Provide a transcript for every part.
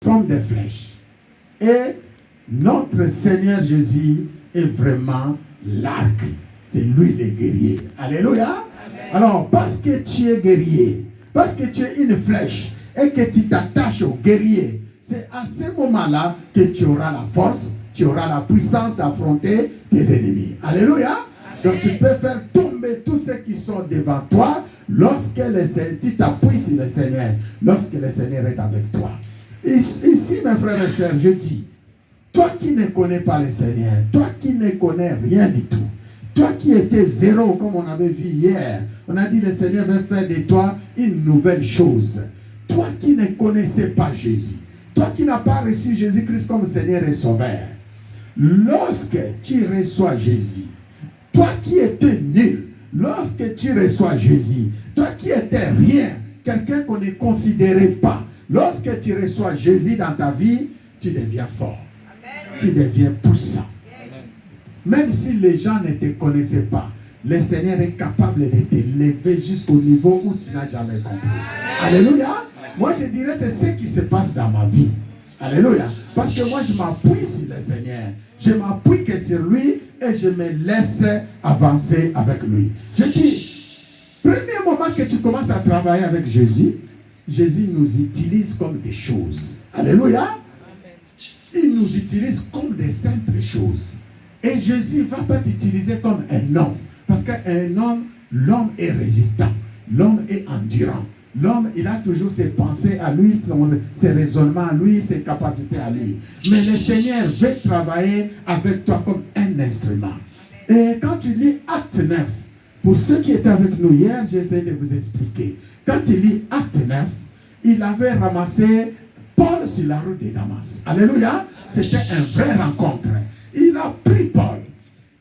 sommes des flèches. Et notre Seigneur Jésus est vraiment l'arc. C'est lui le guerrier. Alléluia. Amen. Alors, parce que tu es guerrier, parce que tu es une flèche et que tu t'attaches au guerrier, c'est à ce moment-là que tu auras la force, tu auras la puissance d'affronter tes ennemis. Alléluia. Amen. Donc tu peux faire tomber tous ceux qui sont devant toi lorsque tu t'appuies sur le Seigneur, lorsque le Seigneur est avec toi. Ici, mes frères et sœurs, je dis, toi qui ne connais pas le Seigneur, toi qui ne connais rien du tout, toi qui étais zéro, comme on avait vu hier, on a dit le Seigneur veut faire de toi une nouvelle chose. Toi qui ne connaissais pas Jésus, toi qui n'as pas reçu Jésus-Christ comme Seigneur et Sauveur, lorsque tu reçois Jésus, toi qui étais nul, lorsque tu reçois Jésus, toi qui étais rien, quelqu'un qu'on ne considérait pas, lorsque tu reçois Jésus dans ta vie, tu deviens fort. Amen. Tu deviens puissant. Yes. Même si les gens ne te connaissaient pas, le Seigneur est capable de te lever jusqu'au niveau où tu n'as jamais compris. Amen. Alléluia. Moi je dirais c'est ce qui se passe dans ma vie. Alléluia. Parce que moi je m'appuie sur le Seigneur. Je m'appuie que sur lui et je me laisse avancer avec lui. Je dis, premier moment que tu commences à travailler avec Jésus, Jésus nous utilise comme des choses. Alléluia. Amen. Il nous utilise comme des simples choses. Et Jésus ne va pas t'utiliser comme un homme. Parce qu'un homme, l'homme est résistant. L'homme est endurant. L'homme, il a toujours ses pensées à lui, ses raisonnements à lui, ses capacités à lui. Mais le Seigneur veut travailler avec toi comme un instrument. Et quand tu lis Acte 9, pour ceux qui étaient avec nous hier, j'essaie de vous expliquer. Quand tu lis Acte 9, il avait ramassé Paul sur la route de Damas. Alléluia. C'était une vraie rencontre. Il a pris Paul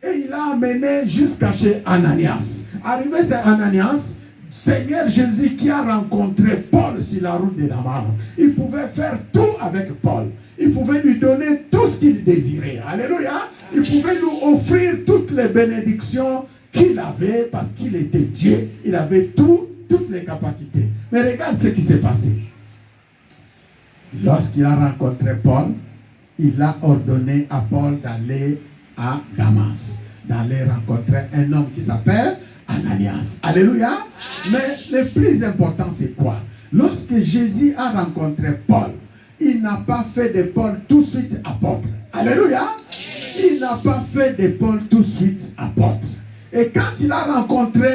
et il l'a amené jusqu'à chez Ananias. Arrivé chez Ananias, Seigneur Jésus qui a rencontré Paul sur la route de Damas, il pouvait faire tout avec Paul. Il pouvait lui donner tout ce qu'il désirait. Alléluia. Il pouvait lui offrir toutes les bénédictions qu'il avait parce qu'il était Dieu. Il avait toutes les capacités. Mais regarde ce qui s'est passé. Lorsqu'il a rencontré Paul, il a ordonné à Paul d'aller à Damas, d'aller rencontrer un homme qui s'appelle Ananias. Alléluia. Mais le plus important, c'est quoi? Lorsque Jésus a rencontré Paul, il n'a pas fait de Paul tout de suite apôtre. Alléluia. Il n'a pas fait de Paul tout de suite apôtre. Et quand il a rencontré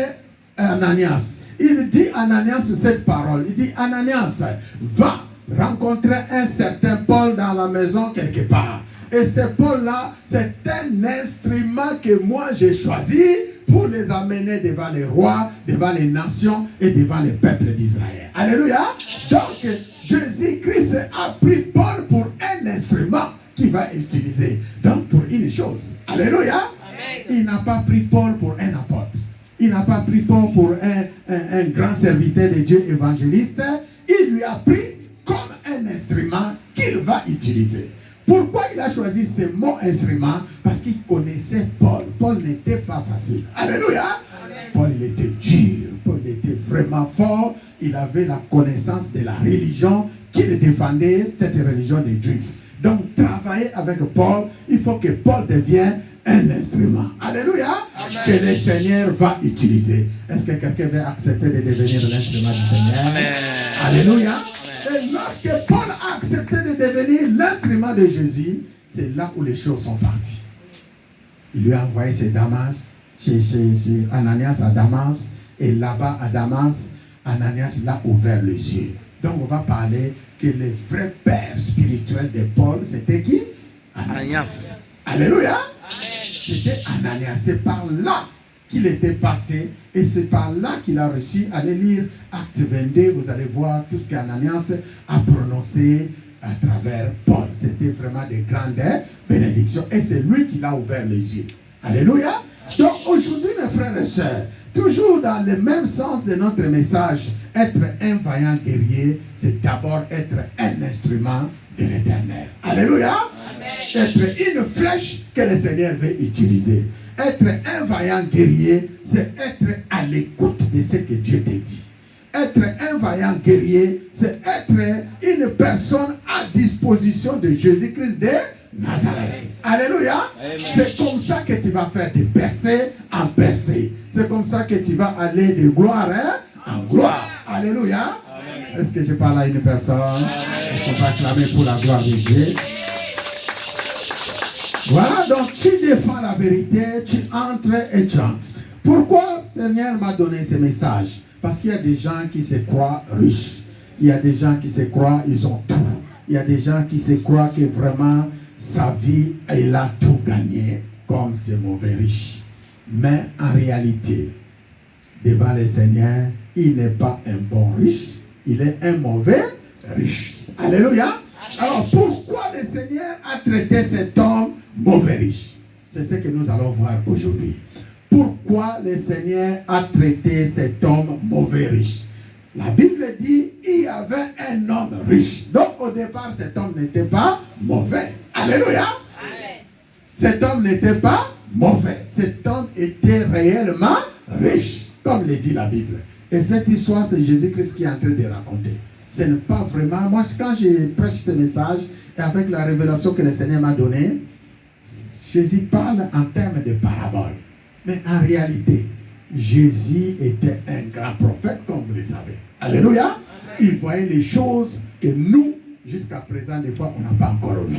Ananias, il dit à Ananias cette parole. Il dit, Ananias, va rencontrer un certain Paul dans la maison quelque part. Et ce Paul-là, c'est un instrument que moi j'ai choisi pour les amener devant les rois, devant les nations et devant les peuples d'Israël. Alléluia. Donc, Jésus-Christ a pris Paul pour un instrument qu'il va utiliser. Donc, pour une chose. Alléluia. Amen. Il n'a pas pris Paul pour un apôtre. Il n'a pas pris Paul pour un grand serviteur de Dieu évangéliste. Il lui a pris comme un instrument qu'il va utiliser. Pourquoi il a choisi ce mot instrument? Parce qu'il connaissait Paul. Paul n'était pas facile. Alléluia. Amen. Paul, il était dur. Paul était vraiment fort. Il avait la connaissance de la religion qu'il défendait, cette religion des Juifs. Donc, travailler avec Paul, il faut que Paul devienne un instrument. Alléluia. Amen. Que le Seigneur va utiliser. Est-ce que quelqu'un veut accepter de devenir l'instrument du Seigneur? Amen. Alléluia. Et lorsque Paul a accepté de devenir l'instrument de Jésus, c'est là où les choses sont parties. Il lui a envoyé chez Damas, chez Ananias à Damas, et là-bas à Damas, Ananias l'a ouvert les yeux. Donc on va parler que le vrai père spirituel de Paul, c'était qui? Ananias. Alléluia. C'était Ananias. C'est par là qu'il était passé et c'est par là qu'il a reçu. Allez lire Acte 22, vous allez voir tout ce qu'Ananias a prononcé à travers Paul. C'était vraiment des grandes bénédictions et c'est lui qui l'a ouvert les yeux. Alléluia. Donc aujourd'hui mes frères et sœurs, toujours dans le même sens de notre message, être un vaillant guerrier, c'est d'abord être un instrument de l'Éternel. Alléluia. Amen. Être une flèche que le Seigneur veut utiliser. Être un vaillant guerrier, c'est être à l'écoute de ce que Dieu te dit. Être un vaillant guerrier, c'est être une personne à disposition de Jésus-Christ de Nazareth. Alléluia. C'est comme ça que tu vas faire de percée en percée. C'est comme ça que tu vas aller de gloire en gloire. Alléluia. Est-ce que je parle à une personne? Est-ce qu'on va acclamer pour la gloire de Dieu? Voilà, donc tu défends la vérité, tu entres et tu entres. Pourquoi le Seigneur m'a donné ce message? Parce qu'il y a des gens qui se croient riches. Il y a des gens qui se croient, ils ont tout. Il y a des gens qui se croient que vraiment sa vie, il a tout gagné comme ce mauvais riche. Mais en réalité, devant le Seigneur, il n'est pas un bon riche, il est un mauvais riche. Alléluia. Alors pourquoi le Seigneur a traité cet homme mauvais riche? C'est ce que nous allons voir aujourd'hui. Pourquoi le Seigneur a traité cet homme mauvais riche? La Bible dit il y avait un homme riche. Donc au départ, cet homme n'était pas mauvais. Alléluia. Amen. Cet homme n'était pas mauvais. Cet homme était réellement riche, comme le dit la Bible. Et cette histoire, c'est Jésus-Christ qui est en train de raconter. Ce n'est pas vraiment... Moi, quand je prêche ce message, et avec la révélation que le Seigneur m'a donnée, Jésus parle en termes de paraboles. Mais en réalité, Jésus était un grand prophète, comme vous le savez. Alléluia. Il voyait les choses que nous, jusqu'à présent, des fois, on n'a pas encore vues.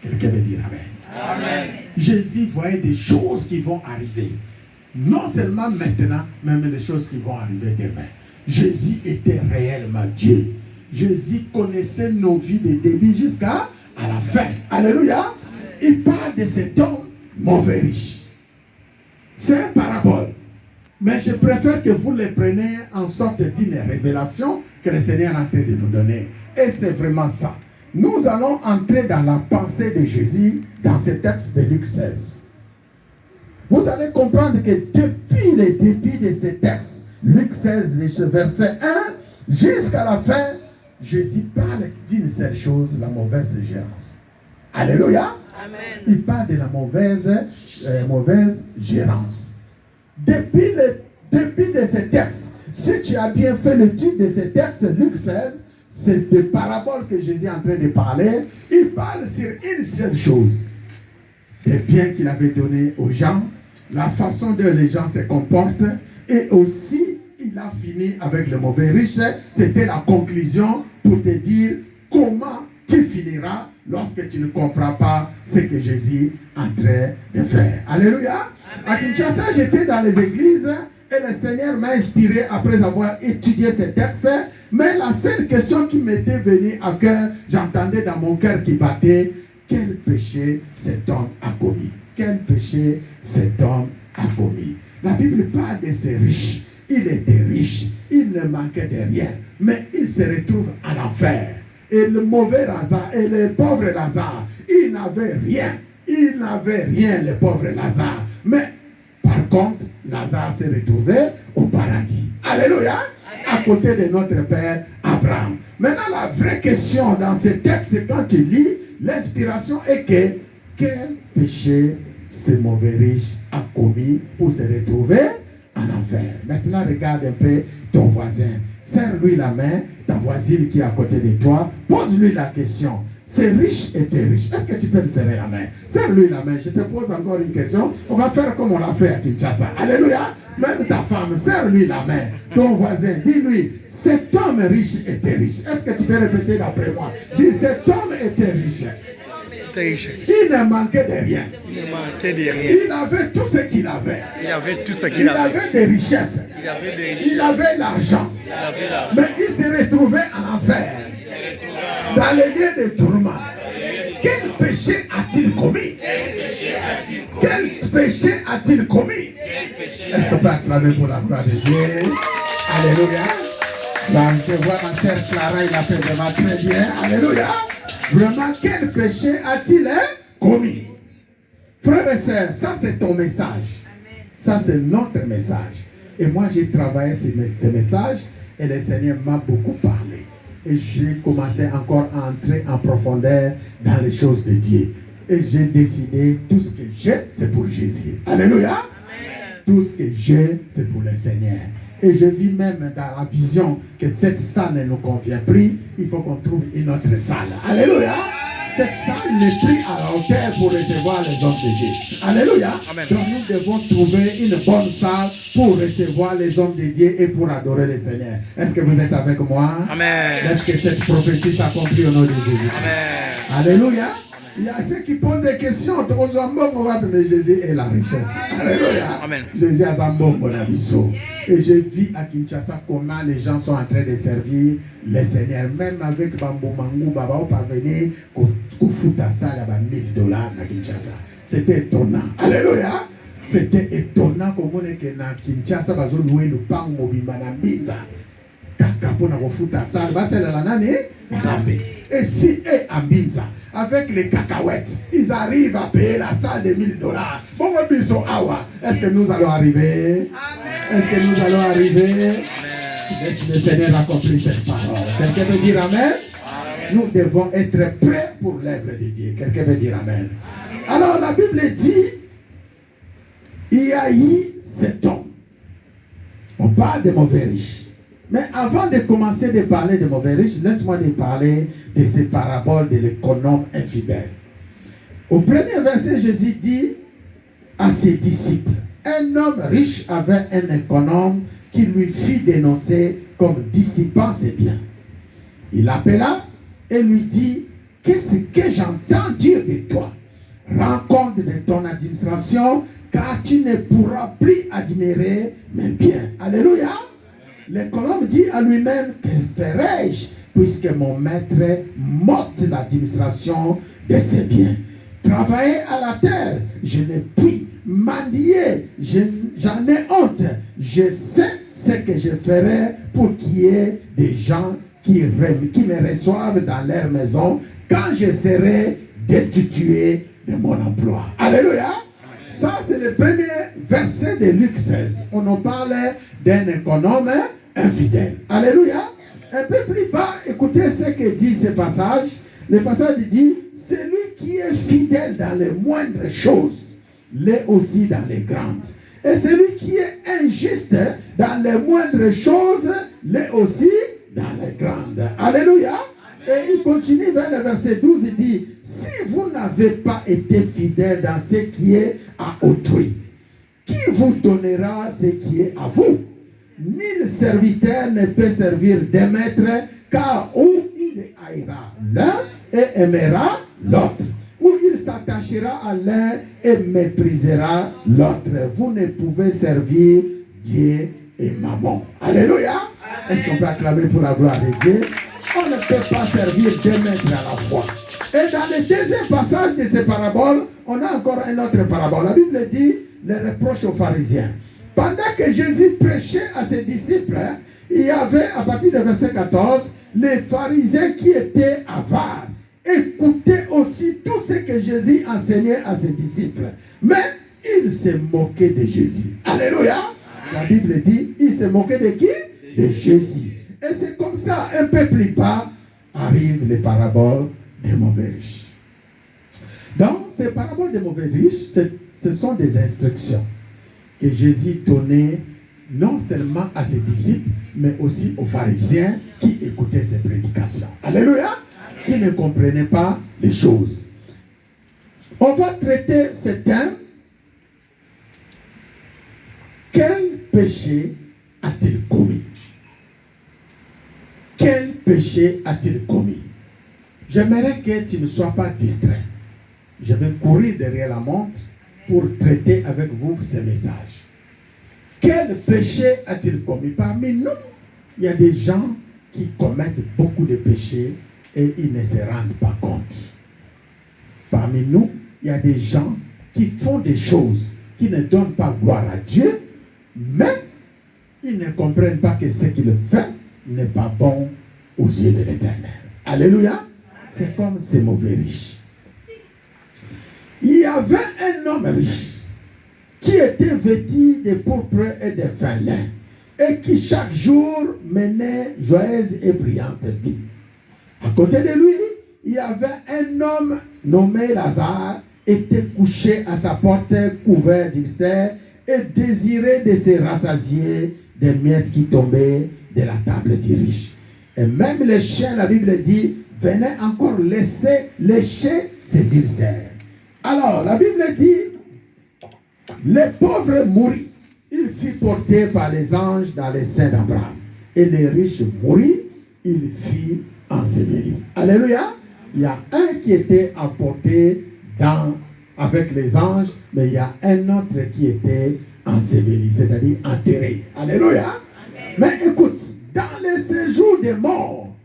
Quelqu'un veut dire Amen. Amen. Jésus voyait des choses qui vont arriver. Non seulement maintenant, mais même les choses qui vont arriver demain. Jésus était réellement Dieu. Jésus connaissait nos vies de début jusqu'à la fin. Alléluia. Il parle de cet homme mauvais riche. C'est un parabole. Mais je préfère que vous les preniez en sorte d'une révélation que le Seigneur est en train de nous donner. Et c'est vraiment ça. Nous allons entrer dans la pensée de Jésus dans ce texte de Luc 16. Vous allez comprendre que depuis le début de ce texte, Luc 16, verset 1, jusqu'à la fin, Jésus parle d'une seule chose, la mauvaise gérance. Alléluia. Amen. Il parle de la mauvaise gérance. Depuis le début de ce texte, si tu as bien fait l'étude de ce texte, Luc 16, c'est des paraboles que Jésus est en train de parler. Il parle sur une seule chose. Des biens qu'il avait donnés aux gens, la façon dont les gens se comportent, et aussi, il a fini avec le mauvais riche. C'était la conclusion pour te dire comment tu finiras lorsque tu ne comprends pas ce que Jésus est en train de faire. Alléluia. À Kinshasa, j'étais dans les églises et le Seigneur m'a inspiré après avoir étudié ces textes. Mais la seule question qui m'était venue à cœur, j'entendais dans mon cœur qui battait, quel péché cet homme a commis? Quel péché cet homme a commis? La Bible parle de ces riches. Il était riche, il ne manquait de rien, mais il se retrouve en enfer. Et le mauvais Lazare, et le pauvre Lazare, il n'avait rien. Il n'avait rien, le pauvre Lazare. Mais par contre, Lazare s'est retrouvé au paradis. Alléluia. À côté de notre père Abraham. Maintenant, la vraie question dans ce texte, quand tu lis, l'inspiration est que quel péché ce mauvais riche a commis pour se retrouver en enfer. Maintenant, regarde un peu ton voisin. Serre-lui la main, ta voisine qui est à côté de toi. Pose-lui la question. C'est riche et t'es riche. Est-ce que tu peux lui serrer la main? Serre-lui la main. Je te pose encore une question. On va faire comme on l'a fait à Kinshasa. Alléluia. Même ta femme, serre-lui la main. Ton voisin, dis-lui, cet homme riche était riche. Est-ce que tu peux répéter d'après moi? Dis, cet homme était riche. Il ne manquait de rien. Il avait tout ce qu'il avait. Il avait des richesses. Il avait l'argent. Mais il s'est retrouvé en enfer. Dans les lieux de tourment. Quel péché a-t-il commis? Quel péché a-t-il commis? Est-ce qu'on peut acclamer pour la gloire de Dieu? Alléluia. Là, je vois ma sœur Clara, il a fait vraiment très bien. Alléluia. Vraiment, quel péché a-t-il commis? Frères et sœurs, ça c'est ton message. Ça c'est notre message. Et moi j'ai travaillé ce message et le Seigneur m'a beaucoup parlé. Et j'ai commencé encore à entrer en profondeur dans les choses de Dieu. Et j'ai décidé, tout ce que j'ai, c'est pour Jésus. Alléluia. Amen. Tout ce que j'ai, c'est pour le Seigneur. Et je vis même dans la vision que cette salle ne nous convient plus. Il faut qu'on trouve une autre salle. Alléluia. Cette salle n'est plus à la hauteur pour recevoir les hommes de Dieu. Alléluia. Amen. Donc nous devons trouver une bonne salle pour recevoir les hommes de Dieu et pour adorer le Seigneur. Est-ce que vous êtes avec moi? Amen. Est-ce que cette prophétie s'accomplit au nom de Jésus? Amen. Alléluia. Il y a ceux qui posent des questions. Mais Jésus est la richesse. Alléluia. Amen. Jésus a Zambo Bonabiso. Et je vis à Kinshasa comment les gens sont en train de servir le Seigneur. Même avec Bambo Mangou, Baba, on parvenait qu'au fout à ça, il y avait $1000 à Kinshasa. C'était étonnant. Alléluia. C'était étonnant comme on est que dans Kinshasa, ils ont loué le pain mobile à Mbinza. Et si et à Mbinza, avec les cacahuètes, ils arrivent à payer la salle de $1000. Bon, est-ce que nous allons arriver? Amen. Est-ce que nous allons arriver? Laisse le Seigneur accomplir cette parole. Quelqu'un veut dire Amen? Amen. Nous devons être prêts pour l'œuvre de Dieu. Quelqu'un veut dire Amen? Amen. Alors la Bible dit, il y a eu cet homme. On parle de mauvais riches. Mais avant de commencer de parler de mauvais riches, laisse-moi te parler de ces paraboles de l'économe infidèle. Au premier verset, Jésus dit à ses disciples, un homme riche avait un économe qui lui fit dénoncer comme dissipant ses biens. Il l'appela et lui dit, qu'est-ce que j'entends dire de toi? Rends compte de ton administration, car tu ne pourras plus admirer mes biens. Alléluia. L'économe dit à lui-même, que ferai-je puisque mon maître m'ôte l'administration de ses biens? Travailler à la terre, je ne puis. Mendier, j'en ai honte. Je sais ce que je ferai pour qu'il y ait des gens qui me reçoivent dans leur maison quand je serai destitué de mon emploi. Alléluia. Ça, c'est le premier verset de Luc 16. On nous parle d'un économe infidèle. Alléluia. Un peu plus bas, écoutez ce que dit ce passage. Le passage dit, celui qui est fidèle dans les moindres choses, l'est aussi dans les grandes. Et celui qui est injuste dans les moindres choses, l'est aussi dans les grandes. Alléluia. Et il continue vers le verset 12, il dit, si vous n'avez pas été fidèle dans ce qui est à autrui, qui vous donnera ce qui est à vous? Nul serviteur ne peut servir deux maîtres, car ou il haïra l'un et aimera l'autre, ou il s'attachera à l'un et méprisera l'autre. Vous ne pouvez servir Dieu et Mammon. Alléluia. Est-ce qu'on peut acclamer pour la gloire de Dieu? On ne peut pas servir deux maîtres à la fois. Et dans le deuxième passage de ces paraboles, on a encore une autre parabole. La Bible dit les reproches aux pharisiens. Pendant que Jésus prêchait à ses disciples, il y avait, à partir du verset 14, les pharisiens qui étaient avares. Écoutaient aussi tout ce que Jésus enseignait à ses disciples. Mais ils se moquaient de Jésus. Alléluia. La Bible dit, ils se moquaient de qui? De Jésus. Et c'est comme ça, un peu plus bas, arrivent les paraboles des mauvais riches. Donc, ces paraboles des mauvais riches, ce sont des instructions que Jésus donnait non seulement à ses disciples, mais aussi aux pharisiens qui écoutaient ses prédications. Alléluia. Qui ne comprenaient pas les choses. On va traiter ce thème. Quel péché a-t-il commis? Quel péché a-t-il commis? J'aimerais que tu ne sois pas distrait. Je vais courir derrière la montre pour traiter avec vous ce message. Quel péché a-t-il commis? Parmi nous, il y a des gens qui commettent beaucoup de péchés et ils ne se rendent pas compte. Parmi nous, il y a des gens qui font des choses qui ne donnent pas gloire à Dieu, mais ils ne comprennent pas que ce qu'ils font n'est pas bon aux yeux de l'Éternel. Alléluia. C'est comme ces mauvais riches. Il y avait un homme riche qui était vêtu de pourpre et de fin lin et qui chaque jour menait joyeuse et brillante vie. À côté de lui, il y avait un homme nommé Lazare, était couché à sa porte couvert d'ulcères et désirait de se rassasier des miettes qui tombaient de la table du riche. Et même les chiens, la Bible dit, venaient encore lécher ses ulcères. Alors, la Bible dit, les pauvres moururent. Il fut porté par les anges dans les seins d'Abraham. Et les riches moururent. Il fut enseveli. Alléluia. Il y a un qui était emporté avec les anges, mais il y a un autre qui était enseveli, c'est-à-dire enterré. Alléluia. Amen. Mais écoute, dans les séjours des morts,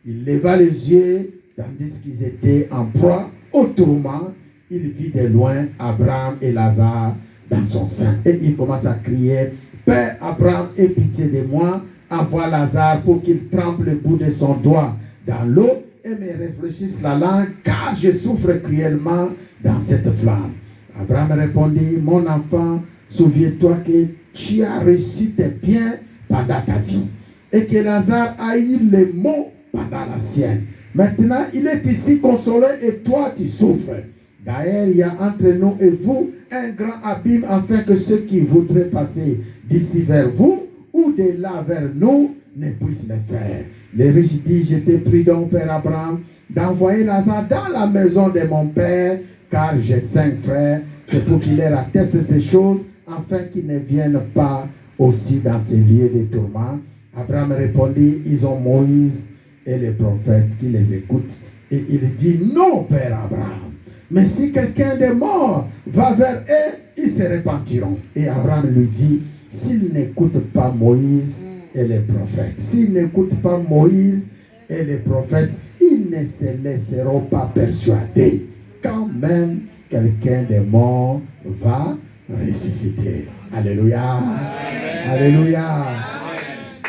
il leva les yeux, tandis qu'ils étaient en proie au tourment. Il vit de loin Abraham et Lazare dans son sein. Et il commence à crier, Père Abraham, aie pitié de moi, envoie Lazare pour qu'il trempe le bout de son doigt dans l'eau et me réfléchisse la langue, car je souffre cruellement dans cette flamme. Abraham répondit, mon enfant, souviens-toi que tu as reçu tes biens pendant ta vie et que Lazare a eu les maux pendant la sienne. Maintenant, il est ici consolé et toi, tu souffres. D'ailleurs, il y a entre nous et vous un grand abîme afin que ceux qui voudraient passer d'ici vers vous ou de là vers nous ne puissent le faire. Les riches disent, je t'ai pris donc, Père Abraham, d'envoyer Lazare dans la maison de mon père, car j'ai 5 frères. C'est pour qu'il leur atteste ces choses, afin qu'ils ne viennent pas aussi dans ces lieux de tourment. Abraham répondit, ils ont Moïse et les prophètes qui les écoutent. Et il dit, non, Père Abraham. Mais si quelqu'un de mort va vers eux, ils se repentiront. Et Abraham lui dit, s'ils n'écoutent pas Moïse et les prophètes, s'ils n'écoutent pas Moïse et les prophètes, ils ne se laisseront pas persuader. Quand même, quelqu'un de mort va ressusciter. Alléluia. Amen. Alléluia. Amen.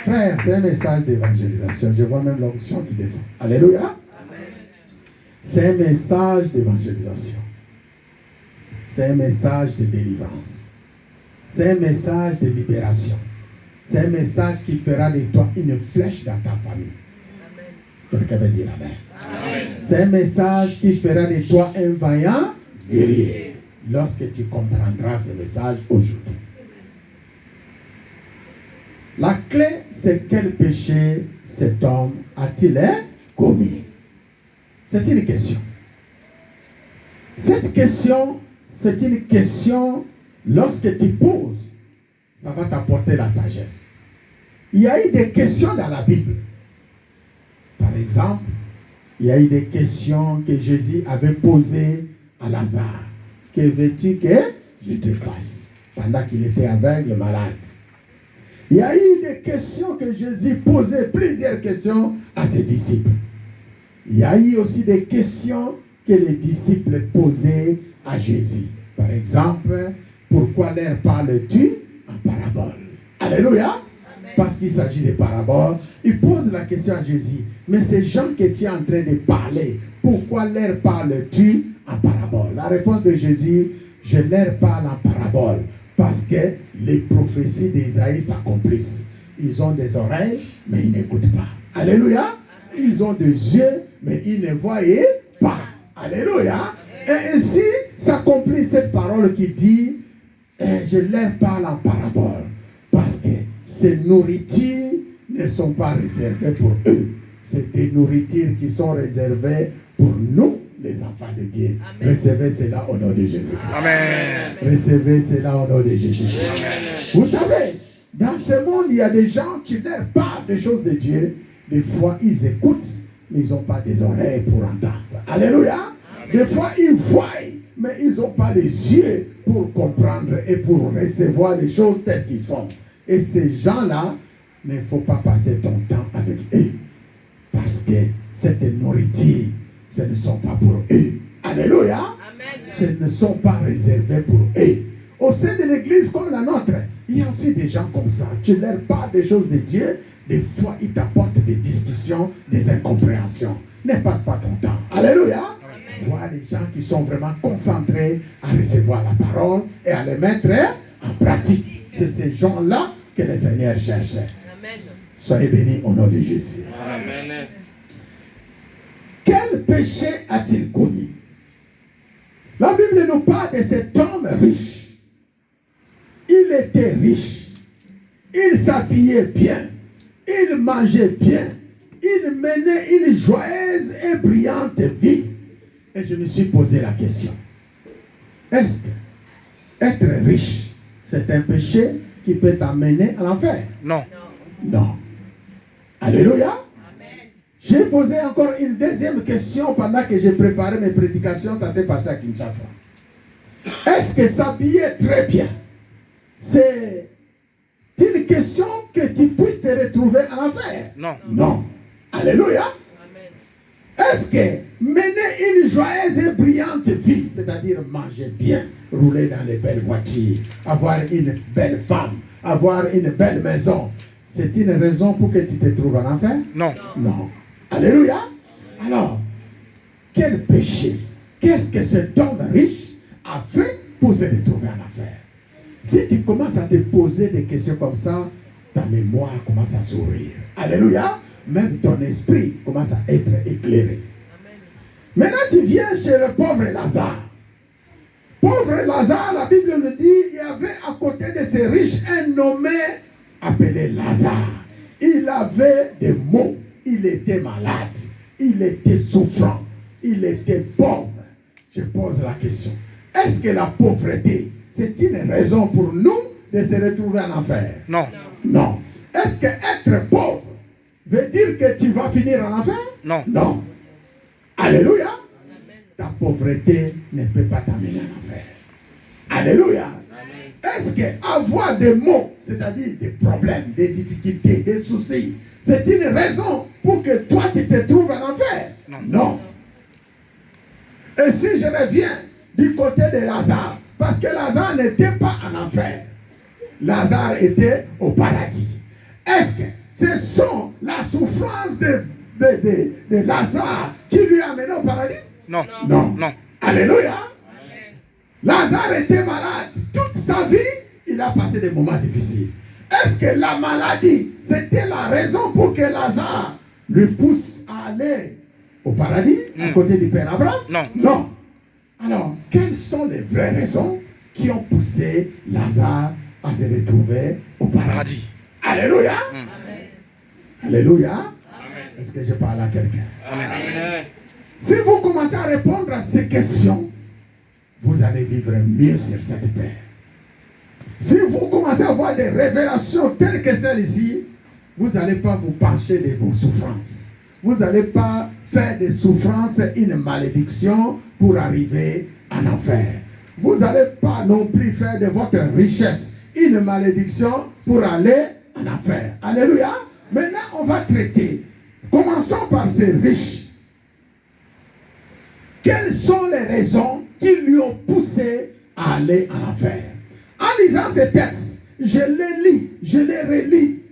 Frère, c'est un message d'évangélisation. Je vois même l'onction qui descend. Alléluia. C'est un message d'évangélisation. C'est un message de délivrance. C'est un message de libération. C'est un message qui fera de toi une flèche dans ta famille. Quelqu'un veut dire amen. Amen. C'est un message qui fera de toi un vaillant guerrier. Lorsque tu comprendras ce message aujourd'hui. La clé, c'est quel péché cet homme a-t-il commis? C'est une question. Cette question, c'est une question, lorsque tu poses, ça va t'apporter la sagesse. Il y a eu des questions dans la Bible. Par exemple, il y a eu des questions que Jésus avait posées à Lazare. Que veux-tu que je te fasse? Pendant qu'il était aveugle, malade. Il y a eu des questions que Jésus posait, plusieurs questions à ses disciples. Il y a eu aussi des questions que les disciples posaient à Jésus. Par exemple, pourquoi leur parles-tu en parabole? Alléluia. Amen. Parce qu'il s'agit de paraboles. Il pose la question à Jésus. Mais ces gens que tu es en train de parler, pourquoi leur parles-tu en parabole? La réponse de Jésus, je leur parle en parabole. Parce que les prophéties d'Ésaïe s'accomplissent. Ils ont des oreilles, mais ils n'écoutent pas. Alléluia. Ils ont des yeux, mais ils ne voient pas. Alléluia. Et ainsi s'accomplit cette parole qui dit, je leur parle en parabole. Parce que ces nourritures ne sont pas réservées pour eux. C'est des nourritures qui sont réservées pour nous, les enfants de Dieu. Amen. Recevez cela au nom de Jésus. Amen. Recevez cela au nom de Jésus. Amen. Vous savez, dans ce monde, il y a des gens qui leur parlent des choses de Dieu. Des fois, ils écoutent, mais ils n'ont pas des oreilles pour entendre. Alléluia. Amen. Des fois, ils voient, mais ils n'ont pas les yeux pour comprendre et pour recevoir les choses telles qu'elles sont. Et ces gens-là, il ne faut pas passer ton temps avec eux. Parce que cette nourriture, ce ne sont pas pour eux. Alléluia. Amen. Ce ne sont pas réservés pour eux. Au sein de l'église comme la nôtre, il y a aussi des gens comme ça. Tu leur parles des choses de Dieu. Des fois, ils t'apportent des discussions, des incompréhensions. Ne passe pas ton temps. Alléluia. Vois les gens qui sont vraiment concentrés à recevoir la parole et à les mettre en pratique. C'est ces gens-là que le Seigneur cherche. Amen. Soyez bénis au nom de Jésus. Amen. Quel péché a-t-il commis? La Bible nous parle de cet homme riche. Il était riche. il s'habillait bien, il mangeait bien, il menait une joyeuse et brillante vie. Et je me suis posé la question, est-ce que être riche, c'est un péché qui peut t'amener à l'enfer? Non. Non. Alléluia. J'ai posé encore une deuxième question pendant que j'ai préparé mes prédications. Ça s'est passé à Kinshasa. Est-ce que s'habiller très bien, c'est une question que tu puisses te retrouver en enfer? Non. Non. Alléluia. Est-ce que mener une joyeuse et brillante vie, c'est-à-dire manger bien, rouler dans les belles voitures, avoir une belle femme, avoir une belle maison, c'est une raison pour que tu te trouves en enfer? Non. Non. Alléluia. Alors, quel péché, qu'est-ce que cet homme riche a fait pour se retrouver en enfer? Si tu commences à te poser des questions comme ça, ta mémoire commence à sourire. Alléluia. Même ton esprit commence à être éclairé. Amen. Maintenant, tu viens chez le pauvre Lazare. Pauvre Lazare, la Bible nous dit, il y avait à côté de ces riches un nommé appelé Lazare. Il avait des maux, il était malade, il était souffrant, il était pauvre. Je pose la question, est-ce que la pauvreté, c'est une raison pour nous de se retrouver en enfer? Non. Non. Est-ce que être pauvre veut dire que tu vas finir en enfer? Non. Non. Alléluia. Amen. Ta pauvreté ne peut pas t'amener en enfer. Alléluia. Amen. Est-ce qu'avoir des maux, c'est-à-dire des problèmes, des difficultés, des soucis, c'est une raison pour que toi tu te trouves en enfer? Non. Non. Et si je reviens du côté de Lazare, parce que Lazare n'était pas en enfer, Lazare était au paradis. Est-ce que ce sont la souffrance de Lazare qui lui a mené au paradis? Non. Non. Non. Alléluia. Amen. Lazare était malade. Toute sa vie, il a passé des moments difficiles. Est-ce que la maladie, c'était la raison pour que Lazare lui pousse à aller au paradis, à côté du Père Abraham? Non. Non. Alors, quelles sont les vraies raisons qui ont poussé Lazare à se retrouver au paradis? Alléluia. Amen. Alléluia. Amen. Est-ce que je parle à quelqu'un? Amen. Si vous commencez à répondre à ces questions, vous allez vivre mieux sur cette terre. Si vous commencez à avoir des révélations telles que celles-ci, vous n'allez pas vous pencher de vos souffrances. Vous n'allez pas faire des souffrances une malédiction pour arriver en enfer. Vous n'allez pas non plus faire de votre richesse une malédiction pour aller en enfer. Alléluia. Maintenant, on va traiter. Commençons par ces riches. Quelles sont les raisons qui lui ont poussé à aller en enfer? En lisant ces textes, je les lis, je les relis.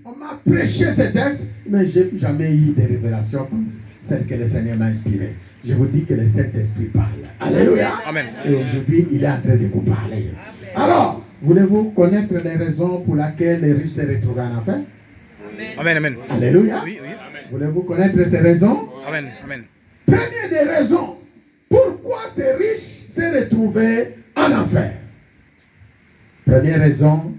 On m'a prêché ces textes, mais je n'ai jamais eu des révélations comme celles que le Seigneur m'a inspirées. Je vous dis que le Saint-Esprit parle. Alléluia. Amen. Et aujourd'hui, il est en train de vous parler. Alors, voulez-vous connaître les raisons pour lesquelles les riches se retrouvent en enfer? Amen. Amen. Alléluia. Oui, oui. Voulez-vous connaître ces raisons? Amen. Amen. Première des raisons, pourquoi ces riches se retrouvaient en enfer? Première raison,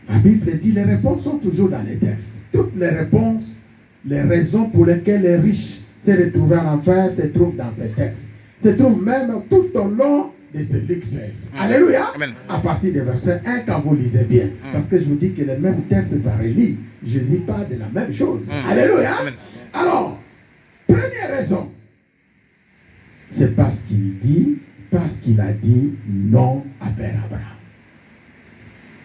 la Bible dit, les réponses sont toujours dans les textes. Toutes les réponses, les raisons pour lesquelles les riches se retrouvaient en enfer se trouvent dans ces textes. Se trouvent même tout au long de ce Luc 16. Alléluia. Amen. À partir du verset 1, quand vous lisez bien. Parce que je vous dis que les mêmes textes, ça relie. Jésus parle de la même chose. Alléluia. Amen. Alors, première raison, c'est parce qu'il a dit non à Père Abraham.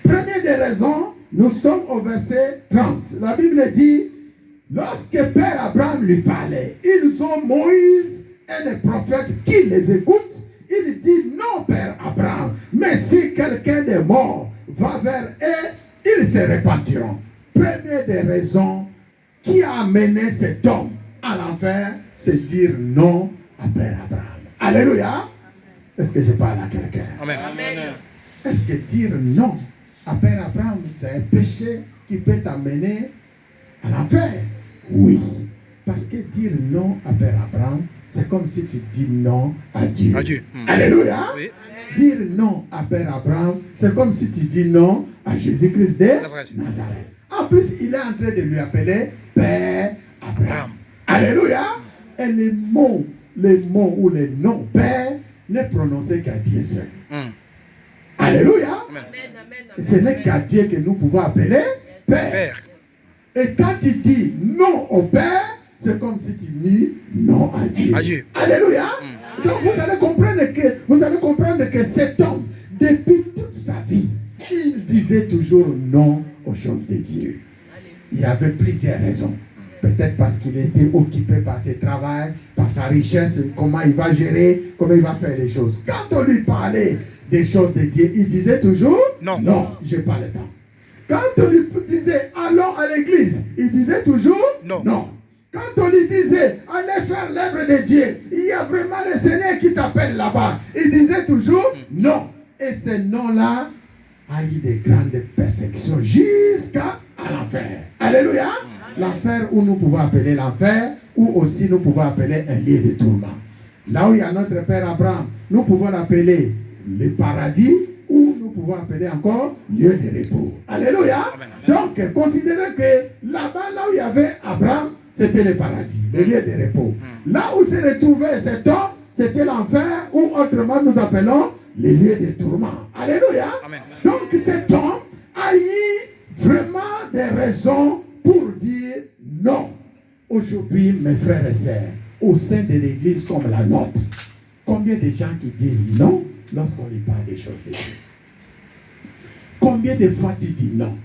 Première des raisons, nous sommes au verset 30. La Bible dit, lorsque Père Abraham lui parlait, ils ont Moïse et les prophètes qui les écoutent. Il dit non, Père Abraham, mais si quelqu'un est mort va vers eux, ils se repentiront. Première des raisons qui a amené cet homme à l'enfer, c'est dire non à Père Abraham. Alléluia. Est-ce que je parle à quelqu'un? Amen. Est-ce que dire non à Père Abraham, c'est un péché qui peut t'amener à l'enfer? Oui. Parce que dire non à Père Abraham, c'est comme si tu dis non à Dieu. À Dieu. Alléluia. Oui. Dire non à Père Abraham, c'est comme si tu dis non à Jésus-Christ de Nazareth. En plus, il est en train de lui appeler Père Abraham. Alléluia. Et les mots ou les noms Père n'est prononcé qu'à Dieu seul. Alléluia. Ce n'est qu'à Dieu que nous pouvons appeler Père. Et quand tu dis non au Père, c'est comme si tu dis non à Dieu. Alléluia. Donc vous allez comprendre que cet homme, depuis toute sa vie, il disait toujours non aux choses de Dieu. Il y avait plusieurs raisons. Peut-être parce qu'il était occupé par ses travaux, par sa richesse, comment il va gérer, comment il va faire les choses. Quand on lui parlait des choses de Dieu, il disait toujours non, je n'ai pas le temps. Quand on lui disait allons à l'église, il disait toujours non. Quand on lui disait allez faire l'œuvre de Dieu, il y a vraiment le Seigneur qui t'appelle là-bas, il disait toujours non. Et ce non-là a eu des grandes persécutions jusqu'à l'enfer. Alléluia. L'enfer où nous pouvons appeler l'enfer, ou aussi nous pouvons appeler un lieu de tourment. Là où il y a notre Père Abraham, nous pouvons l'appeler le paradis, ou nous pouvons appeler encore lieu de repos. Alléluia. Donc, considérez que là-bas, là où il y avait Abraham, c'était le paradis, le lieu de repos. Là où se retrouvait cet homme, c'était l'enfer, ou autrement nous appelons les lieux de tourment. Alléluia. Donc, cet homme a eu vraiment des raisons pour dire non. Aujourd'hui, mes frères et sœurs, au sein de l'église comme la nôtre, combien de gens qui disent non lorsqu'on lui parle des choses de Dieu? Combien de fois tu dis non?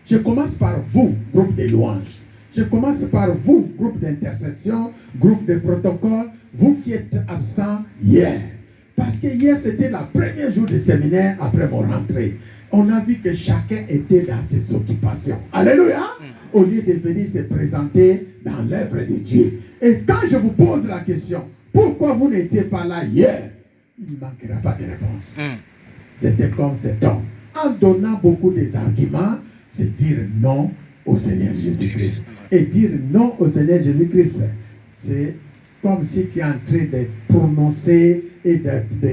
Je commence par vous, groupe de louanges. Je commence par vous, groupe d'intercession, groupe de protocole, vous qui êtes absents hier. Parce que hier, c'était le premier jour de séminaire après mon rentrée. On a vu que chacun était dans ses occupations. Alléluia. Au lieu de venir se présenter dans l'œuvre de Dieu. Et quand je vous pose la question, pourquoi vous n'étiez pas là hier? Il ne manquera pas de réponse. C'était comme cet homme. En donnant beaucoup des arguments, c'est dire non au Seigneur Jésus-Christ. Et dire non au Seigneur Jésus-Christ, c'est comme si tu es en train de prononcer et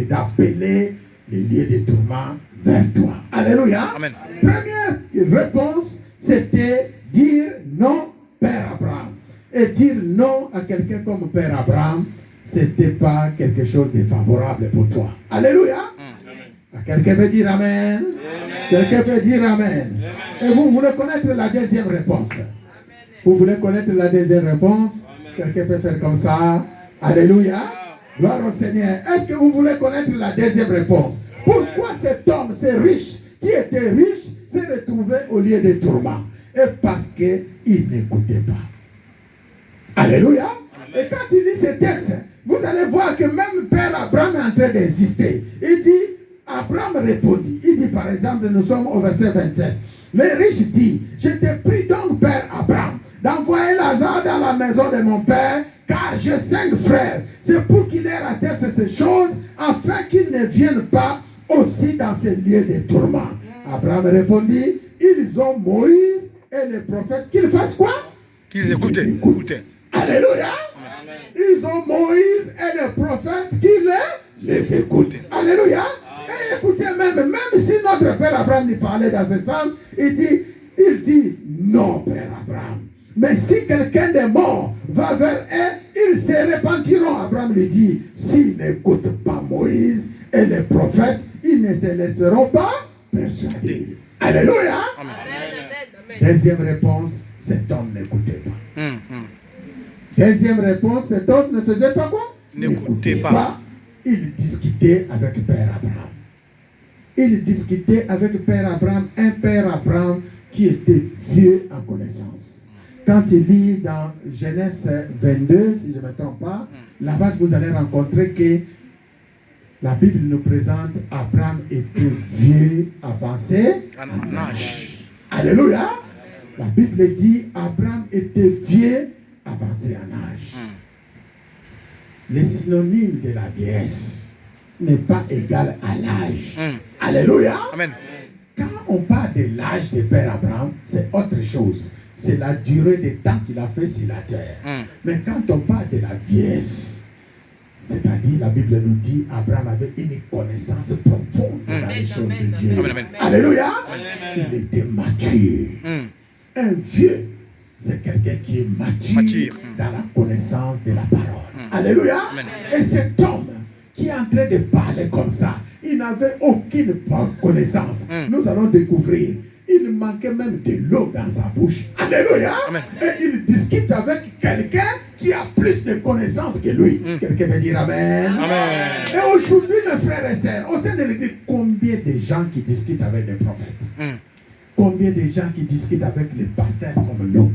d'appeler les lieux de tourment vers toi. Alléluia. Amen. Première réponse, c'était dire non, Père Abraham. Et dire non à quelqu'un comme Père Abraham, ce n'était pas quelque chose de favorable pour toi. Alléluia. Quelqu'un peut dire Amen. Quelqu'un peut dire Amen. Et vous voulez connaître la deuxième réponse? Vous voulez connaître la deuxième réponse? Quelqu'un peut faire comme ça. Alléluia. Gloire au Seigneur. Est-ce que vous voulez connaître la deuxième réponse? Pourquoi cet homme, ce riche, qui était riche, s'est retrouvé au lieu de tourment? Et parce qu'il n'écoutait pas. Alléluia. Et quand il lit ce texte, vous allez voir que même Père Abraham est en train d'exister. Il dit, Abraham répondit. Il dit par exemple, nous sommes au verset 27. Le riche dit, je te prie donc Père Abraham, d'envoyer Lazare dans la maison de mon père, car j'ai 5 frères. C'est pour qu'il leur atteste ces choses, afin qu'ils ne viennent pas aussi dans ces lieux de tourment. Abraham répondit, ils ont Moïse et les prophètes, qu'ils fassent quoi? Qu'ils écoutent. Alléluia. Amen. Ils ont Moïse et les prophètes qui les écoutent. Alléluia. Et écoutez, même si notre Père Abraham lui parlait dans ce sens, il dit non, Père Abraham. Mais si quelqu'un des morts va vers eux, ils se repentiront. Abraham lui dit, s'ils n'écoutent pas Moïse et les prophètes, ils ne se laisseront pas persuader. Alléluia. Amen. Deuxième réponse, cet homme n'écoutait pas. Deuxième réponse, cet homme ne faisait pas quoi? N'écoutait pas. Il discutait avec Père Abraham. Il discutait avec Père Abraham, un Père Abraham qui était vieux en connaissance. Quand il lit dans Genèse 22, si je ne me trompe pas, là-bas vous allez rencontrer que la Bible nous présente Abraham était vieux, avancé en âge. Alléluia. La Bible dit Abraham était vieux, avancé en âge. Le synonyme de la vieillesse n'est pas égal à l'âge. Alléluia. Amen. Quand on parle de l'âge de Père Abraham, c'est autre chose. C'est la durée de temps qu'il a fait sur la terre. Mais quand on parle de la vieillesse, c'est-à-dire dit, la Bible nous dit, Abraham avait une connaissance profonde dans les choses de Dieu. Amen, amen. Alléluia. Amen. Il était mature. Un vieux, c'est quelqu'un qui est mature, dans la connaissance de la parole. Alléluia. Amen. Et cet homme qui est en train de parler comme ça, il n'avait aucune connaissance. Nous allons découvrir. Il manquait même de l'eau dans sa bouche. Alléluia. Amen. Et il discute avec quelqu'un qui a plus de connaissances que lui. Quelqu'un peut dire Amen. Amen. Et aujourd'hui, mes frères et sœurs, au sein de l'église, combien de gens qui discutent avec des prophètes? Combien de gens qui discutent avec les pasteurs comme nous?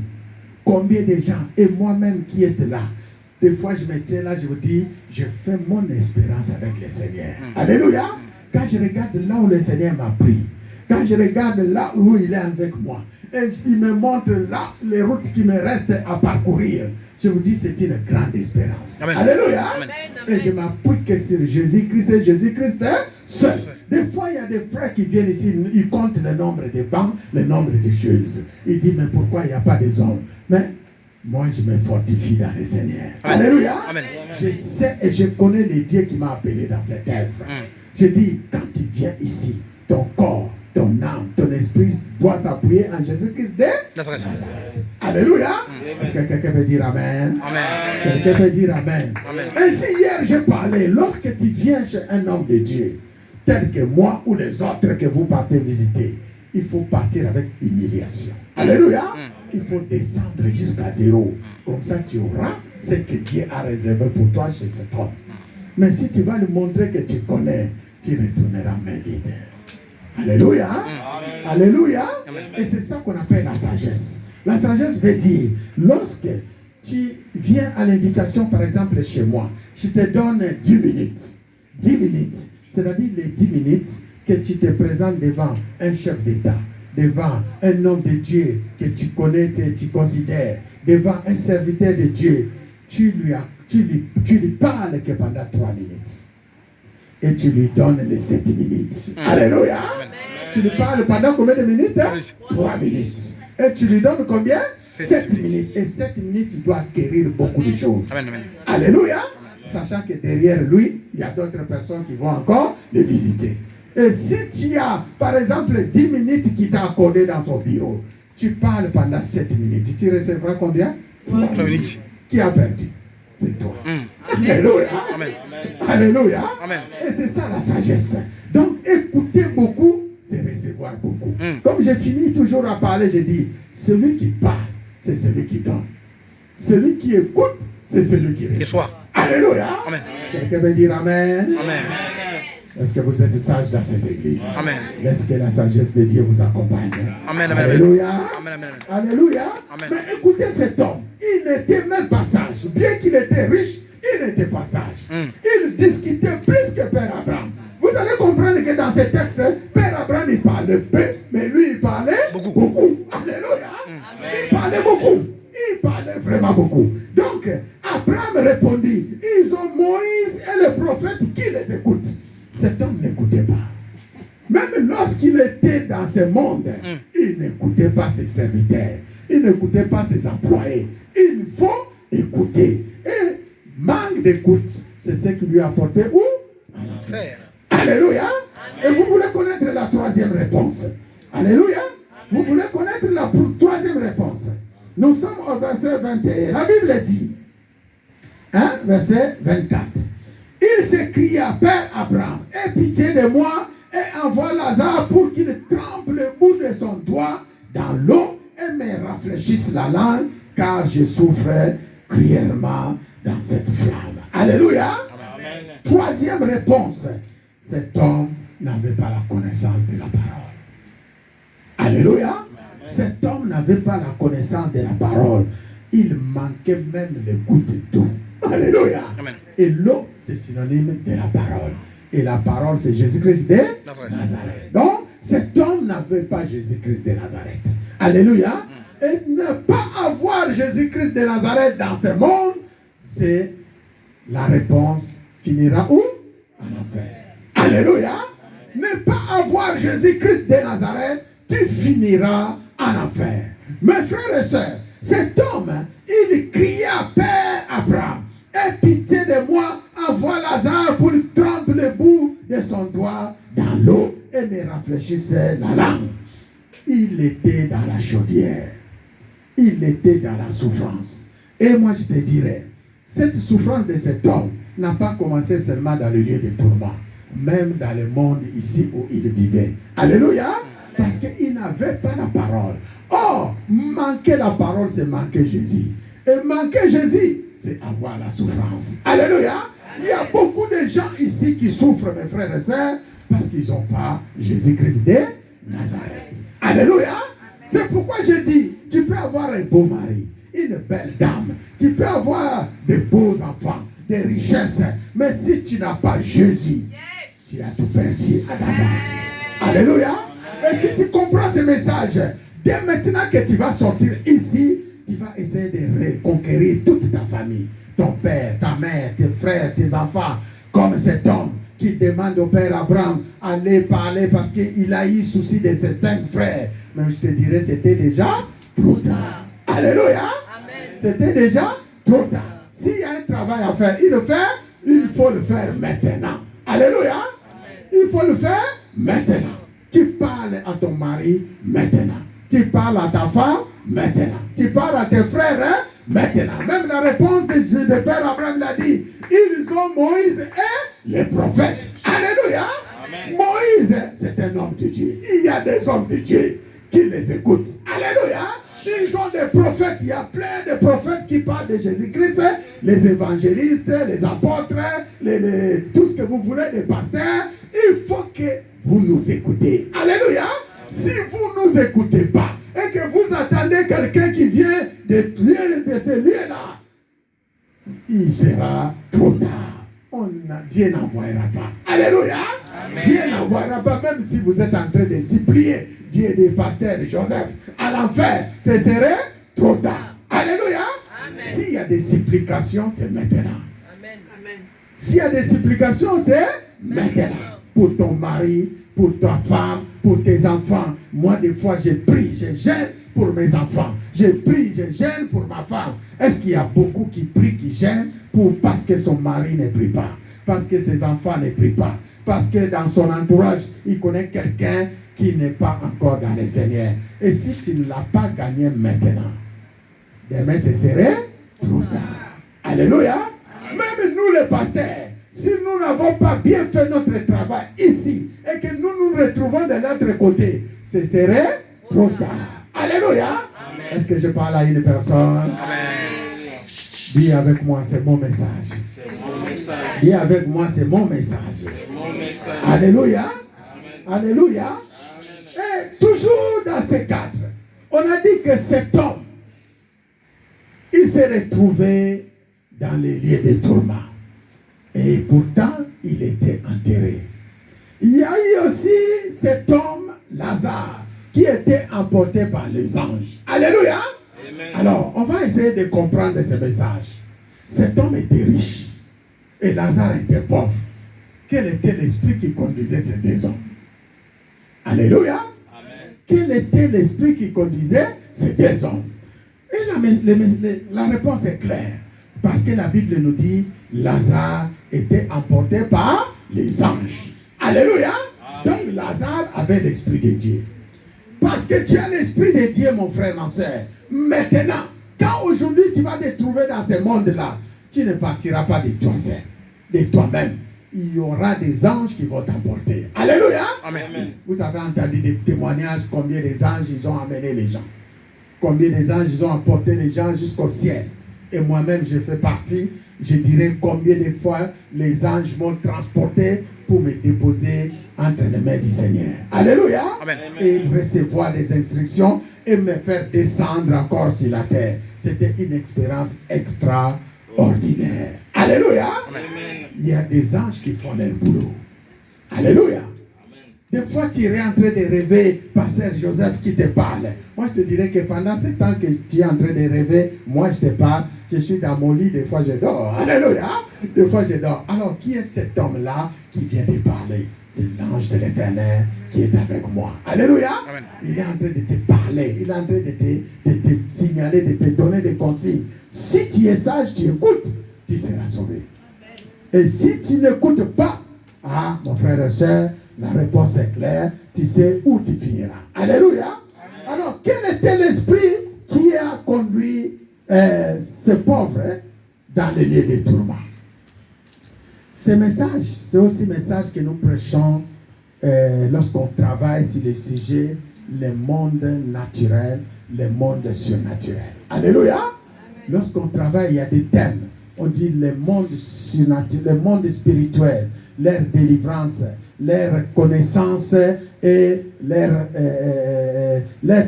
Combien de gens, et moi-même qui êtes là, des fois je me tiens là, je vous dis, je fais mon espérance avec le Seigneur. Alléluia. Quand je regarde là où le Seigneur m'a pris, quand je regarde là où il est avec moi, et il me montre là les routes qui me restent à parcourir, je vous dis c'est une grande espérance. Amen. Alléluia. Amen. Et je m'appuie que sur Jésus-Christ et Jésus-Christ seul. Des fois, il y a des frères qui viennent ici, ils comptent le nombre de bancs, le nombre de choses. Ils disent, mais pourquoi il n'y a pas des hommes? Mais moi, je me fortifie dans le Seigneur. Amen. Alléluia. Amen. Je sais et je connais les dieux qui m'a appelé dans cette œuvre. Je dis, quand tu viens ici, ton corps, ton âme, ton esprit doit s'appuyer en Jésus-Christ de Nazareth. Alléluia. Est-ce que quelqu'un peut dire Amen? Amen. Quelqu'un peut dire Amen. Amen. Ainsi, hier, j'ai parlé, lorsque tu viens chez un homme de Dieu, tel que moi ou les autres que vous partez visiter, il faut partir avec humiliation. Alléluia. Il faut descendre jusqu'à zéro. Comme ça, tu auras ce que Dieu a réservé pour toi chez cet homme. Mais si tu vas lui montrer que tu connais, tu retourneras main vide. Alléluia. Alléluia. Et c'est ça qu'on appelle la sagesse. La sagesse veut dire, lorsque tu viens à l'invitation, par exemple, chez moi, je te donne 10 minutes. 10 minutes. C'est-à-dire les 10 minutes que tu te présentes devant un chef d'État, devant un homme de Dieu que tu connais, que tu considères, devant un serviteur de Dieu, tu lui parles que pendant 3 minutes. Et tu lui donnes les 7 minutes. Alléluia. Tu lui parles pendant combien de minutes? 3 minutes. Et tu lui donnes combien? 7 minutes. Et 7 minutes, il doit acquérir beaucoup de choses. Amen, amen. Alléluia. Sachant que derrière lui, il y a d'autres personnes qui vont encore le visiter. Et si tu as, par exemple, 10 minutes qui t'a accordé dans son bureau, tu parles pendant 7 minutes, tu recevras combien? 3 minutes. Qui a perdu? C'est toi. Alléluia. Amen. Alléluia. Amen. Et c'est ça la sagesse. Donc, écouter beaucoup, c'est recevoir beaucoup. Comme je finis toujours à parler, je dis, celui qui parle, c'est celui qui donne. Celui qui écoute, c'est celui qui reçoit. Alléluia. Amen. Quelqu'un veut dire Amen. Amen. Est-ce que vous êtes sage dans cette église? Amen. Est-ce que la sagesse de Dieu vous accompagne? Amen, amen, Alléluia. Amen, amen, Alléluia. Amen. Mais écoutez cet homme. Il n'était même pas sage. Bien qu'il était riche, il n'était pas sage. Il discutait plus que Père Abraham. Vous allez comprendre que dans ce texte, Père Abraham, il parlait peu, mais lui, il parlait beaucoup. Alléluia. Il parlait beaucoup. Il parlait vraiment beaucoup. Donc, Abraham répondit, ils ont Moïse et le prophète qui les écoutent. Cet homme n'écoutait pas. Même lorsqu'il était dans ce monde, il n'écoutait pas ses serviteurs. Il n'écoutait pas ses employés. Il faut écouter. Et manque d'écoute, c'est ce qui lui a apporté où? À l'enfer. Alléluia. Et vous voulez connaître la troisième réponse. Alléluia. Vous voulez connaître la troisième réponse. Nous sommes au verset 21. La Bible dit, verset 24. Il s'écria, Père Abraham, aie pitié de moi et envoie Lazare pour qu'il trempe le bout de son doigt dans l'eau et me rafraîchisse la langue, car je souffre cruellement dans cette flamme. Alléluia. Amen. Troisième réponse. Cet homme n'avait pas la connaissance de la parole. Alléluia. Cet homme n'avait pas la connaissance de la parole. Il manquait même le goût d'eau. Alléluia. Amen. Et l'eau, c'est synonyme de la parole. Et la parole, c'est Jésus-Christ de Nazareth. Donc, cet homme n'avait pas Jésus-Christ de Nazareth. Alléluia. Et ne pas avoir Jésus-Christ de Nazareth dans ce monde, c'est la réponse finira où? En enfer. Alléluia. Ne pas avoir Jésus-Christ de Nazareth, tu finiras en enfer. Mes frères et sœurs, cet homme, il cria, Père Abraham, aie pitié de moi, envoie envoie Lazare pour tremper le bout de son doigt dans l'eau et me rafraîchissait la langue. Il était dans la chaudière. Il était dans la souffrance. Et moi je te dirais, cette souffrance de cet homme n'a pas commencé seulement dans le lieu de tourment, même dans le monde ici où il vivait. Alléluia. Parce qu'il n'avait pas la parole. Or, manquer la parole, c'est manquer Jésus. Et manquer Jésus, c'est avoir la souffrance. Alléluia. Il y a beaucoup de gens ici qui souffrent, mes frères et sœurs, parce qu'ils n'ont pas Jésus-Christ de Nazareth. Alléluia. C'est pourquoi je dis, tu peux avoir un beau mari, une belle dame, tu peux avoir de beaux enfants, des richesses, mais si tu n'as pas Jésus, tu as tout perdu à l'avance. Alléluia. Et si tu comprends ce message, dès maintenant que tu vas sortir ici, tu vas essayer de reconquérir toute ta famille. Ton père, ta mère, tes frères, tes enfants, comme cet homme qui demande au père Abraham d'aller parler parce qu'il a eu souci de ses 5 frères. Mais je te dirais, c'était déjà trop tard. Alléluia. C'était déjà trop tard. S'il y a un travail à faire, il faut le faire maintenant. Alléluia. Il faut le faire maintenant. Tu parles à ton mari maintenant. Tu parles à ta femme maintenant. Tu parles à tes frères maintenant. Même la réponse de Père Abraham l'a dit. Ils ont Moïse et les prophètes. Alléluia. Amen. Moïse, c'est un homme de Dieu. Il y a des hommes de Dieu qui les écoutent. Alléluia. Ils ont des prophètes. Il y a plein de prophètes qui parlent de Jésus-Christ. Les évangélistes, les apôtres, tout ce que vous voulez, les pasteurs. Il faut que vous nous écoutez. Alléluia. Si vous ne nous écoutez pas et que vous attendez quelqu'un qui vient de ces lieux-là, il sera trop tard. Dieu n'envoyera pas. Alléluia. Amen. Dieu n'envoyera pas, même si vous êtes en train de supplier Dieu des pasteurs de Joseph à l'enfer, ce serait trop tard. Alléluia. S'il y a des supplications, c'est maintenant. S'il y a des supplications, c'est maintenant. Pour ton mari, pour ta femme, pour tes enfants. Moi, des fois, je prie, je gêne pour mes enfants. Je prie, je gêne pour ma femme. Est-ce qu'il y a beaucoup qui prient, qui gênent parce que son mari ne prie pas, parce que ses enfants ne prient pas, parce que dans son entourage, il connaît quelqu'un qui n'est pas encore dans le Seigneur. Et si tu ne l'as pas gagné maintenant, demain, ce serait trop tard. Alléluia. Même nous, les pasteurs, si nous n'avons pas bien fait notre travail ici et que nous nous retrouvons de l'autre côté, ce serait trop tard. Alléluia. Est-ce que je parle à une personne? Amen. Dis avec moi, c'est mon message. Dis avec moi, c'est mon message. Alléluia. Amen. Alléluia. Amen. Et toujours dans ce cadre, on a dit que cet homme, il s'est retrouvé dans les lieux de tourment. Et pourtant, il était enterré. Il y a eu aussi cet homme, Lazare, qui était emporté par les anges. Alléluia. Amen. Alors, on va essayer de comprendre ce message. Cet homme était riche et Lazare était pauvre. Quel était l'esprit qui conduisait ces deux hommes? Alléluia. Amen. Quel était l'esprit qui conduisait ces deux hommes? Et la réponse est claire. Parce que la Bible nous dit Lazare était emporté par les anges. Alléluia. Amen. Donc Lazare avait l'esprit de Dieu. Parce que tu as l'esprit de Dieu, mon frère, ma soeur. Maintenant, quand aujourd'hui tu vas te trouver dans ce monde-là, tu ne partiras pas de toi seul, de toi-même. Il y aura des anges qui vont t'emporter. Alléluia. Amen. Vous avez entendu des témoignages combien des anges ils ont amené les gens. Combien des anges ils ont emporté les gens jusqu'au ciel. Et moi-même, je fais partie. Je dirais combien de fois les anges m'ont transporté pour me déposer entre les mains du Seigneur. Alléluia. Amen. Et recevoir des instructions et me faire descendre encore sur la terre. C'était une expérience extraordinaire. Alléluia. Amen. Il y a des anges qui font leur boulot. Alléluia. Des fois, tu es en train de rêver, Pasteur Joseph qui te parle. Moi, je te dirais que pendant ce temps que tu es en train de rêver, moi, je te parle. Je suis dans mon lit, des fois, je dors. Alléluia. Des fois, je dors. Alors, qui est cet homme-là qui vient te parler? C'est l'ange de l'Éternel qui est avec moi. Alléluia. Amen. Il est en train de te parler. Il est en train de te signaler, de te donner des consignes. Si tu es sage, tu écoutes, tu seras sauvé. Et si tu n'écoutes pas, mon frère et soeur, la réponse est claire, tu sais où tu finiras. Alléluia. Alors, quel était l'esprit qui a conduit ces pauvres dans les lieux de tourment? Ce message, c'est aussi le message que nous prêchons lorsqu'on travaille sur le sujet, le monde naturel, le monde surnaturel. Alléluia. Lorsqu'on travaille, il y a des thèmes. On dit le monde surnaturel, le monde spirituel, leur délivrance, leur connaissance et leur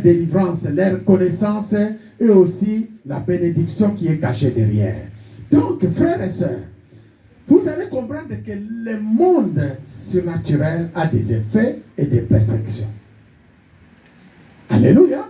délivrance, leur connaissance et aussi la bénédiction qui est cachée derrière. Donc, frères et sœurs, vous allez comprendre que le monde surnaturel a des effets et des perceptions. Alléluia.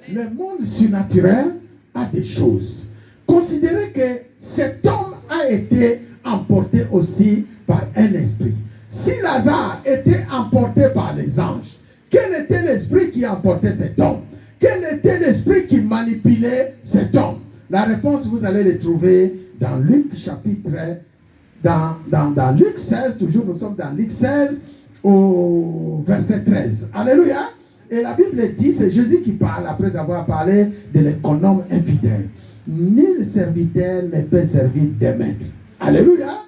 Amen. Le monde surnaturel a des choses. Considérez que cet homme a été emporté aussi par un esprit. Si Lazare était emporté par les anges, quel était l'esprit qui emportait cet homme? Quel était l'esprit qui manipulait cet homme? La réponse, vous allez le trouver dans Luc chapitre, dans Luc 16, toujours nous sommes dans Luc 16 au verset 13. Alléluia. Et la Bible dit, c'est Jésus qui parle après avoir parlé de l'économe infidèle. Nul serviteur ne peut servir deux maîtres. Alléluia.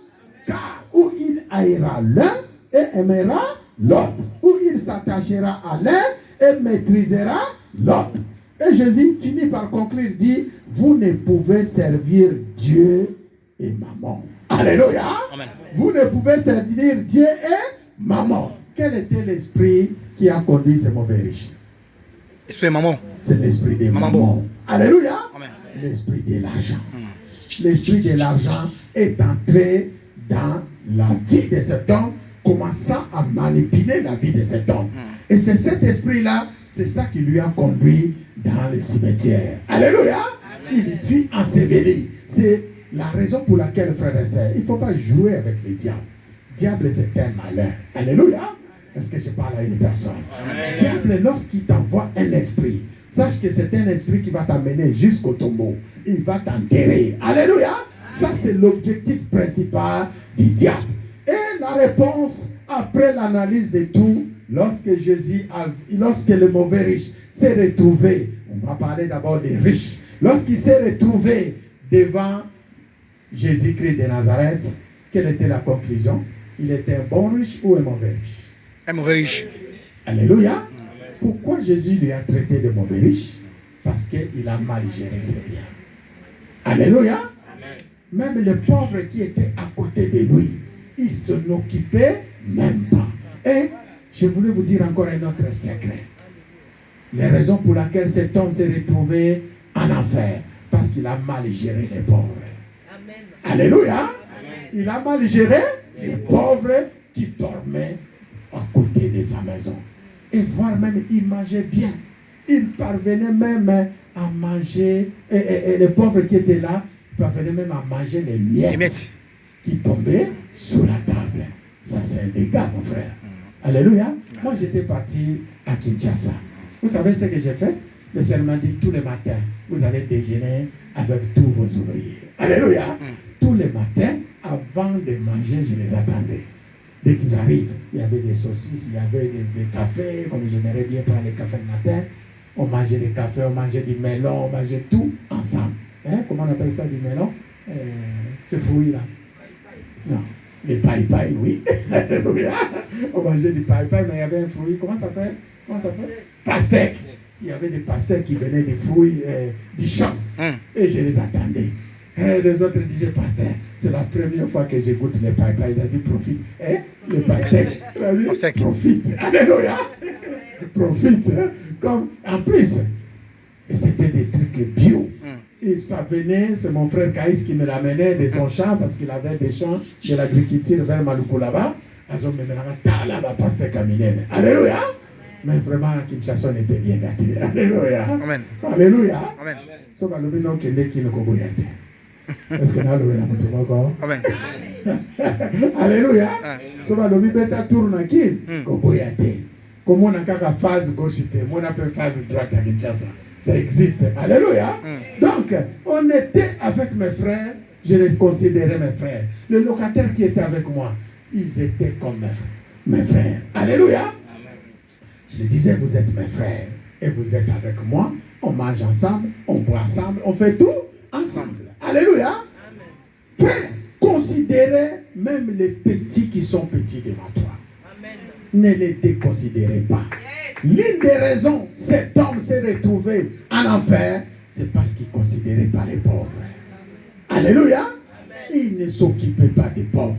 Car où il haïra l'un et aimera l'autre. Où il s'attachera à l'un et maîtrisera l'autre. Et Jésus finit par conclure, dit, vous ne pouvez servir Dieu et maman. Alléluia. Amen. Vous ne pouvez servir Dieu et maman. Quel était l'esprit qui a conduit ces mauvais riches? Esprit maman. C'est l'esprit des mamans. Alléluia. Amen. L'esprit de l'argent. L'esprit de l'argent est entré dans la vie de cet homme, commençant à manipuler la vie de cet homme. Et c'est cet esprit-là, c'est ça qui lui a conduit dans le cimetière. Alléluia. Amen. Il fut enseveli. C'est la raison pour laquelle, frères et sœurs, il ne faut pas jouer avec le diable. Diable, c'est un malin. Alléluia. Est-ce que je parle à une personne? Amen. Diable, lorsqu'il t'envoie un esprit, sache que c'est un esprit qui va t'amener jusqu'au tombeau. Il va t'enterrer. Alléluia. Ça, c'est l'objectif principal du diable. Et la réponse, après l'analyse de tout, lorsque le mauvais riche s'est retrouvé, on va parler d'abord des riches, lorsqu'il s'est retrouvé devant Jésus-Christ de Nazareth, quelle était la conclusion? Il était un bon riche ou un mauvais riche? Un mauvais riche. Alléluia. Pourquoi Jésus lui a traité de mauvais riche? Parce qu'il a mal géré ses biens. Alléluia. Même les pauvres qui étaient à côté de lui, ils ne s'en occupaient même pas. Et je voulais vous dire encore un autre secret. Les raisons pour lesquelles cet homme s'est retrouvé en enfer. Parce qu'il a mal géré les pauvres. Amen. Alléluia. Amen. Il a mal géré les pauvres qui dormaient à côté de sa maison. Et voire même, il mangeait bien. Il parvenait même à manger, et les pauvres qui étaient là, parvenaient même à manger les miettes qui tombaient sur la table. Ça, c'est un dégât, mon frère. Alléluia. Moi, j'étais parti à Kinshasa. Vous savez ce que j'ai fait? Le Seigneur m'a dit, tous les matins, vous allez déjeuner avec tous vos ouvriers. Alléluia. Tous les matins, avant de manger, je les attendais. Dès qu'ils arrivent, il y avait des saucisses, il y avait des cafés, comme j'aimerais bien prendre les cafés le matin. On mangeait des cafés, on mangeait du melon, on mangeait tout ensemble. Hein? Comment on appelle ça, du melon? Ce fruit-là. Non, les paille-paille, oui. On mangeait du paille-paille, mais il y avait un fruit, comment ça s'appelle? Pastèque. Il y avait des pastèques qui venaient des fruits du champ. Et je les attendais. Et les autres disaient, pasteur, c'est la première fois que j'écoute les paille-paille. Il a dit, profite. Les pastèques, profite. Alléluia. Profite. Comme, en plus, et c'était des trucs bio. Et ça venait, c'est mon frère Caïs qui me l'amenait de son champ, parce qu'il avait des champs de l'agriculture vers Maluku là-bas. Alléluia. Mais vraiment, Kinshasa était bien gâté. Alléluia. Amen. Alléluia. Amen. So balobino kende kino koboyate. Est-ce que na lobe na mutu moko? Amen. Alléluia. So balobi beta tourna kin koboyate. Comme on a kaka phase gauche, on a fait phase droite à Kinshasa. Ça existe. Alléluia. Donc, on était avec mes frères Je les considérais mes frères. Le locataire qui était avec moi, ils étaient comme mes frères. Alléluia. Amen. Je lui disais, vous êtes mes frères et vous êtes avec moi. On mange ensemble, on boit ensemble, on fait tout ensemble. Alléluia. Frère, considérez même les petits qui sont petits devant toi. Amen. Ne les déconsidérez pas. L'une des raisons cet homme s'est retrouvé en enfer, c'est parce qu'il ne considérait pas les pauvres. Alléluia. Il ne s'occupait pas des pauvres.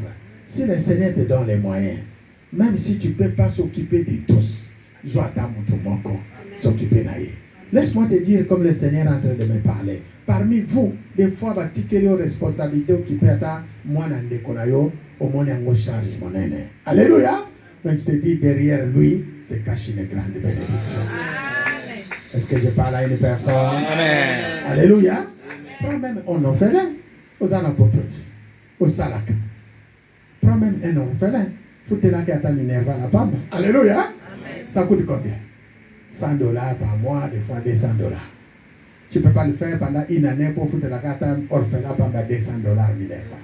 Si le Seigneur te donne les moyens, même si tu ne peux pas s'occuper de tous, s'occuper d'ailleurs. Laisse-moi te dire, comme le Seigneur est en train de me parler, parmi vous, des fois, il y a des responsabilités qui peuvent être moi, au moins, en charge mon aîné. Alléluia. Donc, je te dis, derrière lui, se cache une grande bénédiction. Est-ce que je parle à une personne? Amen. Alléluia. Prends même un orphelin, aux anapototes, au salaka. Prends même un orphelin, foutez-la qui attend Minerva la pamba. Alléluia. Ça coûte combien? $100 par mois, des fois $200. Tu ne peux pas le faire pendant une année pour foutre la carte orphelin pendant $200 Minerva.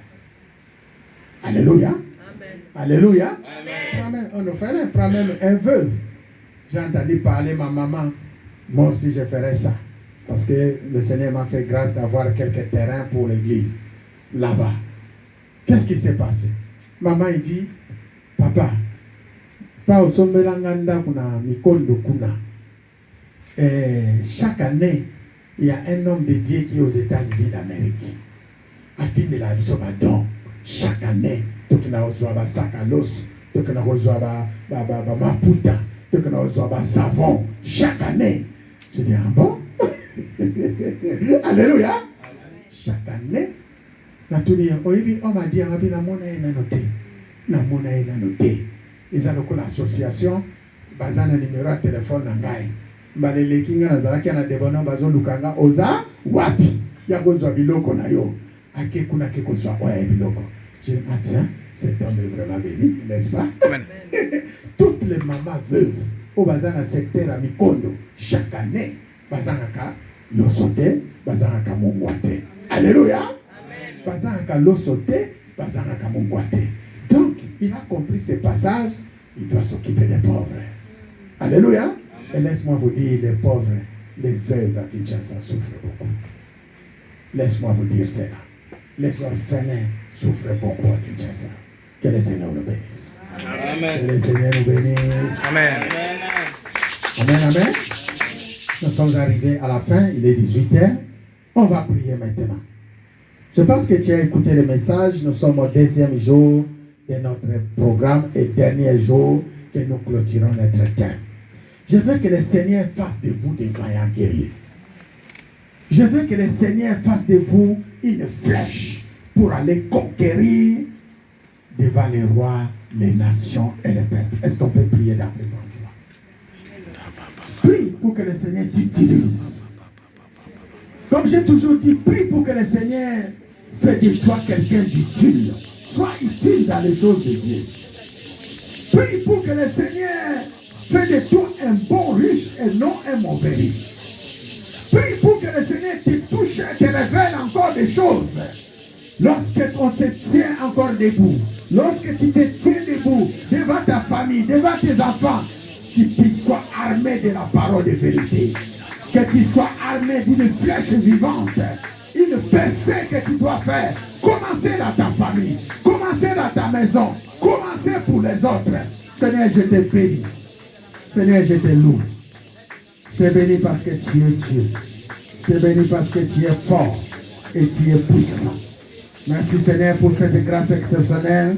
Alléluia. Amen. Alléluia. Amen. Prends même un orphelin, prends même un veuve. J'ai entendu parler ma maman. Moi aussi je ferais ça. Parce que le Seigneur m'a fait grâce d'avoir quelques terrains pour l'église. Là-bas. Qu'est-ce qui s'est passé? Maman il dit, papa, pas au Sombelanganda kuna mikondo kuna. Chaque année, il y a un homme de Dieu qui est aux États-Unis d'Amérique. Atteint la vie don. Chaque année, tu as reçu un sac à l'os, tu as reçu un maputa, tu as reçu un savon. Chaque année. Je dis, ah bon? Alléluia. Chaque année. On m'a dit, ils ont l'association, basée le numéro de téléphone. Balele kinga nazalaki na debono bazo lukanga oza wapi ya kozwa biloko na yo ake kuna ke kozwa oya biloko. Je me dis, cet homme est vraiment béni, n'est-ce pas? Amen. Toutes les mamans veuves au bazana secteur à Mikondo chaque année bazanaka losote bazanaka mongwate. Alléluia. Bazanaka losote bazanaka mongwate. Donc il a compris ce passage, il doit s'occuper des pauvres. Alléluia. Et laisse-moi vous dire, les pauvres, les veuves à Kinshasa souffrent beaucoup. Laisse-moi vous dire cela. Les orphelins souffrent beaucoup à Kinshasa. Que le Seigneur nous bénisse. Amen. Que le Seigneur nous bénisse. Amen. Amen, amen. Nous sommes arrivés à la fin, il est 18h. On va prier maintenant. Je pense que tu as écouté le message. Nous sommes au 2e jour de notre programme et dernier jour que nous clôturons notre thème. Je veux que le Seigneur fasse de vous des vaillants guerriers. Je veux que le Seigneur fasse de vous une flèche pour aller conquérir devant les rois, les nations et les peuples. Est-ce qu'on peut prier dans ce sens-là? Prie pour que le Seigneur t'utilise. Comme j'ai toujours dit, prie pour que le Seigneur fasse de toi quelqu'un d'utile. Sois utile dans les choses de Dieu. Prie pour que le Seigneur fasse de toi un bon riche et non un mauvais riche. Prie pour que le Seigneur te touche et te révèle encore des choses. Lorsque on se tient encore debout, lorsque tu te tiens debout devant ta famille, devant tes enfants, que tu sois armé de la parole de vérité, que tu sois armé d'une flèche vivante, une percée que tu dois faire. Commencez dans ta famille, commencez dans ta maison, commencez pour les autres. Seigneur, je te bénis. Seigneur, je te loue. Je te bénis parce que tu es Dieu. Je te bénis parce que tu es fort et tu es puissant. Merci Seigneur pour cette grâce exceptionnelle.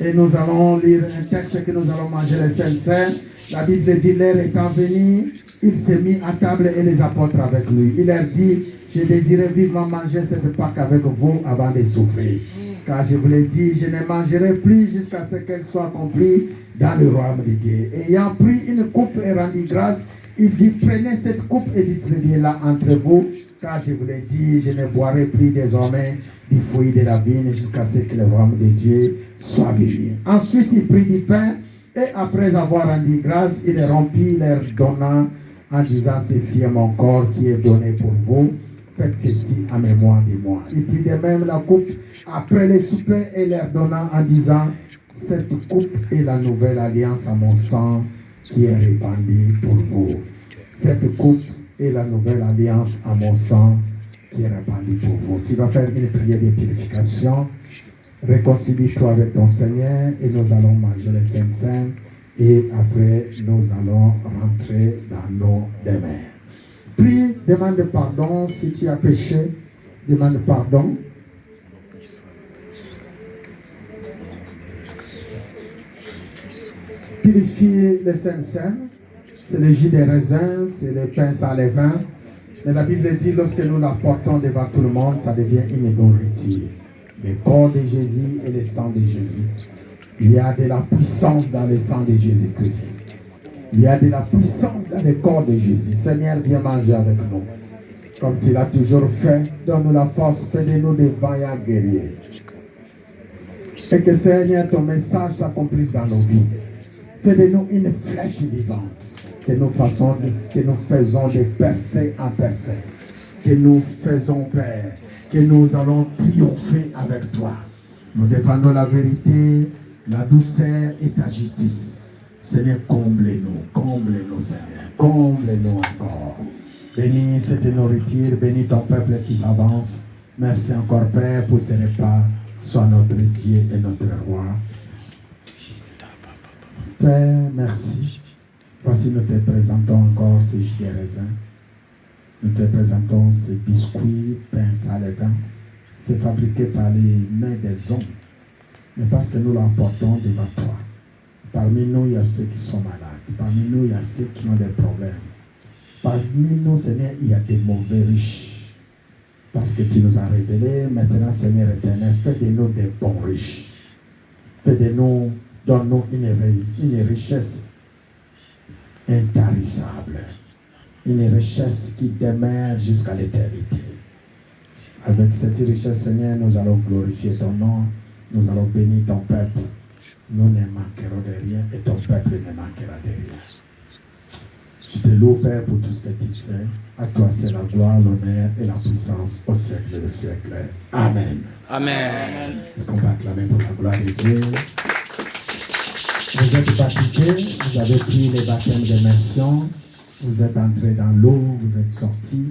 Et nous allons lire un texte que nous allons manger les Saints. La Bible dit, l'heure étant venue, il s'est mis à table et les apôtres avec lui. Il leur dit, je désirais vivement manger cette Pâque avec vous avant de souffrir. Car je vous l'ai dit, je ne mangerai plus jusqu'à ce qu'elle soit accomplie dans le royaume de Dieu. Ayant pris une coupe et rendu grâce, il dit, prenez cette coupe et distribuez-la entre vous. Car je vous l'ai dit, je ne boirai plus désormais du fruit de la vigne jusqu'à ce que le royaume de Dieu soit venu. Ensuite, il prit du pain et après avoir rendu grâce, il rompit, leur donnant en disant, ceci est mon corps qui est donné pour vous. faites ceci en mémoire de moi. Il prit de même la coupe après le souper et leur donna en disant, cette coupe est la nouvelle alliance à mon sang qui est répandue pour vous. Cette coupe est la nouvelle alliance à mon sang qui est répandue pour vous. Tu vas faire une prière de purification. Réconcilie-toi avec ton Seigneur et nous allons manger le Saint-Saint et après nous allons rentrer dans nos demeures. Prie, demande pardon si tu as péché, demande pardon. Purifier le Saint-Saint, c'est le jus des raisins, c'est le pain sans levain. Mais la Bible dit, lorsque nous l'apportons devant tout le monde, ça devient une nourriture. Le corps de Jésus et le sang de Jésus. Il y a de la puissance dans le sang de Jésus-Christ. Il y a de la puissance dans le corps de Jésus. Seigneur, viens manger avec nous. Comme tu l'as toujours fait, donne-nous la force, fais de nous des vaillants guerriers. Et que Seigneur, ton message s'accomplisse dans nos vies. Fais de nous une flèche vivante. Que nous faisons de percée en percée. Que nous faisons, Père, que nous allons triompher avec toi. Nous défendons la vérité, la douceur et ta justice. Seigneur, comble-nous, Seigneur, comble-nous encore. Bénis cette nourriture, bénis ton peuple qui s'avance. Merci encore, Père, pour ce repas. Sois notre Dieu et notre roi. Père, merci. Voici, nous te présentons encore ces jus de raisin. Nous te présentons ces biscuits, pain sans levain. C'est fabriqué par les mains des hommes. Mais parce que nous l'apportons devant toi. Parmi nous, il y a ceux qui sont malades. Parmi nous, il y a ceux qui ont des problèmes. Parmi nous, Seigneur, il y a des mauvais riches. Parce que tu nous as révélé, maintenant, Seigneur éternel, fais de nous des bons riches. Fais de nous, donne-nous une richesse intarissable. Une richesse qui demeure jusqu'à l'éternité. Avec cette richesse, Seigneur, nous allons glorifier ton nom. Nous allons bénir ton peuple. Nous ne manquerons de rien et ton peuple ne manquera de rien. Je te loue, Père, pour tout ce que tu fais. À toi, c'est la gloire, l'honneur et la puissance au siècle des siècles. Amen. Amen. Est-ce qu'on va acclamer pour la gloire de Dieu? Vous êtes baptisés, vous avez pris les baptêmes d'immersion, vous êtes entrés dans l'eau, vous êtes sortis.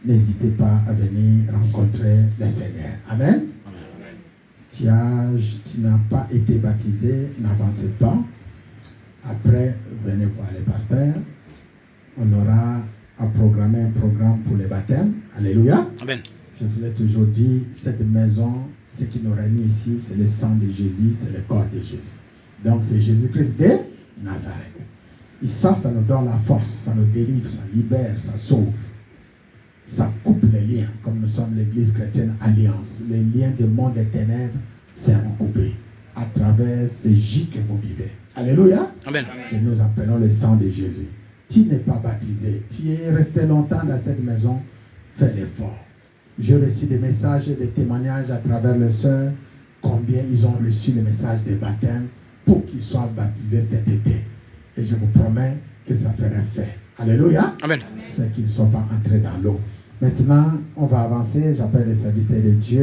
N'hésitez pas à venir rencontrer le Seigneur. Amen. Tu n'as pas été baptisé, n'avancez pas. Après, venez voir les pasteurs. On aura à programmer un programme pour les baptêmes. Alléluia. Amen. Je vous ai toujours dit, cette maison, ce qui nous réunit ici, c'est le sang de Jésus, c'est le corps de Jésus. Donc c'est Jésus-Christ de Nazareth. Et ça nous donne la force, ça nous délivre, ça libère, ça sauve. Ça coupe les liens, comme nous sommes l'église chrétienne Alliance. Les liens du monde des ténèbres seront coupés à travers ces jus que vous vivez. Alléluia. Amen. Et nous appelons le sang de Jésus. Tu n'es pas baptisé, tu es resté longtemps dans cette maison, fais l'effort. J'ai reçu des messages et des témoignages à travers les sœurs, combien ils ont reçu le message des baptêmes pour qu'ils soient baptisés cet été. Et je vous promets que ça fera fait. Alléluia. Amen. Ceux qui ne sont pas entrés dans l'eau. Maintenant, on va avancer. J'appelle les serviteurs de Dieu.